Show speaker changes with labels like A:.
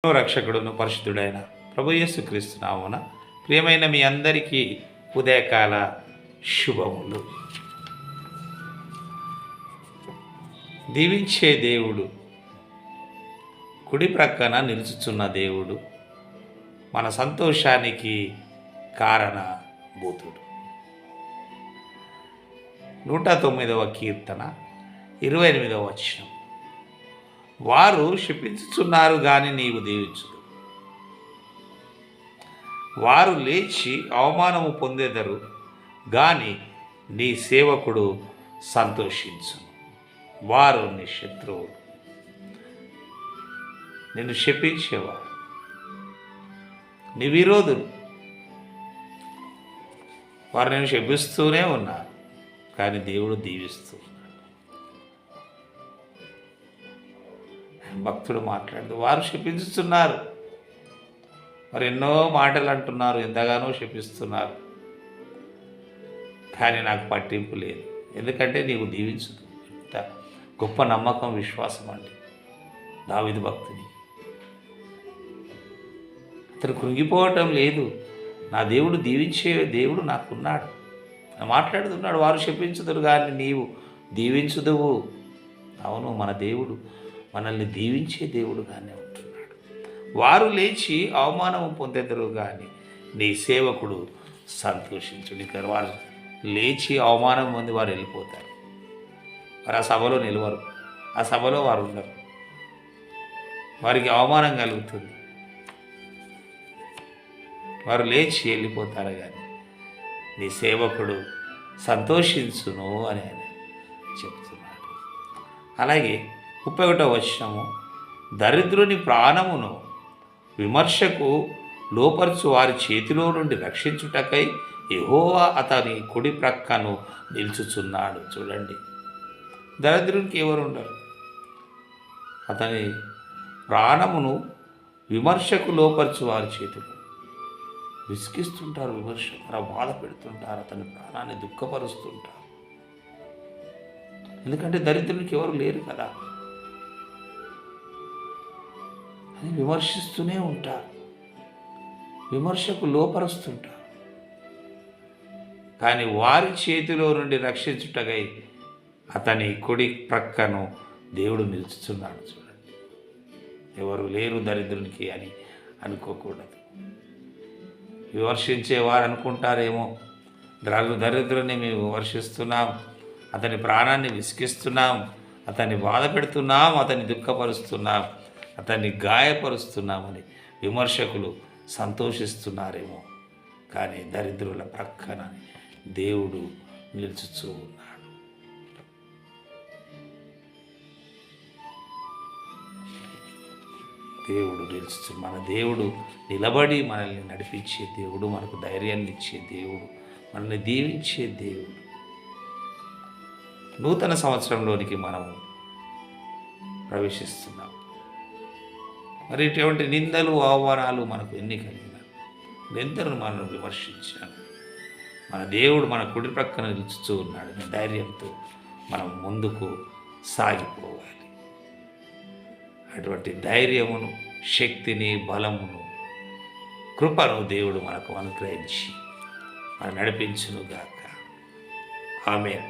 A: రక్షకుడును పరిశుద్ధుడైన ప్రభు యేసుక్రీస్తు నామమున ప్రియమైన మీ అందరికీ ఉదయకాల శుభములు. దీవించే దేవుడు, కుడి ప్రక్కన నిలుచుచున్న దేవుడు, మన సంతోషానికి కారణభూతుడు. 109వ కీర్తన 28వ వచనం. వారు శపించుచున్నారు గాని నీవు దీవించుదు. వారు లేచి అవమానము పొందెదరు గాని నీ సేవకుడు సంతోషించును. వారు నీ శత్రువులు, నిన్ను శపించేవారు, నీ విరోధులు. వారు నేను శపిస్తూనే ఉన్నారు, కానీ దేవుడు దీవిస్తూ ఉన్నాడు. భక్తుడు మాట్లాడుతూ వారు శపించుతున్నారు, మరి ఎన్నో మాటలు అంటున్నారు, ఎంతగానో శపిస్తున్నారు, కానీ నాకు పట్టింపు లేదు, ఎందుకంటే నీవు దీవించుదు. ఎంత గొప్ప నమ్మకం, విశ్వాసం అండి దావీదు భక్తుని. అతను కృంగిపోవటం లేదు. నా దేవుడు దీవించే దేవుడు నాకున్నాడు మాట్లాడుతున్నాడు. వారు శపించుదురు కానీ నీవు దీవించుదువు. అవును, మన దేవుడు మనల్ని దీవించే దేవుడుగానే ఉంటున్నాడు. వారు లేచి అవమానము పొందెదరు కానీ నీ సేవకుడు సంతోషించుడు. ఇక్కడ వారు లేచి అవమానం పొంది వారు వెళ్ళిపోతారు. వారు ఆ సభలో నిలవరు, ఆ సభలో వారు ఉండరు. వారికి అవమానం కలుగుతుంది, వారు లేచి వెళ్ళిపోతారు. కానీ నీ సేవకుడు సంతోషించును అని ఆయన చెప్తున్నాడు. అలాగే 31వ వచనము. దరిద్రుని ప్రాణమును విమర్శకు లోపరుచు వారి చేతిలో నుండి రక్షించుటకై యెహోవా అతని కుడి ప్రక్కను నిలుచుచున్నాడు. చూడండి, దరిద్రునికి ఎవరు ఉండరు. అతని ప్రాణమును విమర్శకు లోపరుచు వారి చేతిలో విసిగిస్తుంటారు, విమర్శకులు బాధ పెడుతుంటారు, అతని ప్రాణాన్ని దుఃఖపరుస్తుంటారు. ఎందుకంటే దరిద్రునికి ఎవరు లేరు కదా అని విమర్శిస్తూనే ఉంటారు, విమర్శకు లోపరుస్తుంటారు. కానీ వారి చేతిలో నుండి రక్షించుటకై అతని కుడి ప్రక్కను దేవుడు నిలుచుతున్నాడు. చూడండి, ఎవరు లేరు దరిద్రునికి అని అనుకోకూడదు. విమర్శించేవారు అనుకుంటారేమో, దరిద్రుని మేము విమర్శిస్తున్నాం, అతని ప్రాణాన్ని విసిగిస్తున్నాం, అతన్ని బాధ పెడుతున్నాం, అతన్ని దుఃఖపరుస్తున్నాం, అతన్ని గాయపరుస్తున్నామని విమర్శకులు సంతోషిస్తున్నారేమో. కానీ దరిద్రుల ప్రక్కన దేవుడు నిలుచుచూ ఉన్నాడు. దేవుడు నిలుచు, మన దేవుడు నిలబడి మనల్ని నడిపించే దేవుడు, మనకు ధైర్యాన్ని ఇచ్చే దేవుడు, మనల్ని దీవించే దేవుడు. నూతన సంవత్సరంలోనికి మనము ప్రవేశిస్తున్నాం. మరి ఇటువంటి నిందలు, అవమానాలు మనకు ఎన్ని కలిగినా, నిందలను మనం విమర్శించాను, మన దేవుడు మన కుడి ప్రక్కన నిలుచుతూ ఉన్నాడు. ధైర్యంతో మనం ముందుకు సాగిపోవాలి. అటువంటి ధైర్యమును, శక్తిని, బలమును, కృపను దేవుడు మనకు అనుగ్రహించి మనం నడిపించునుగాక. ఆమేన్.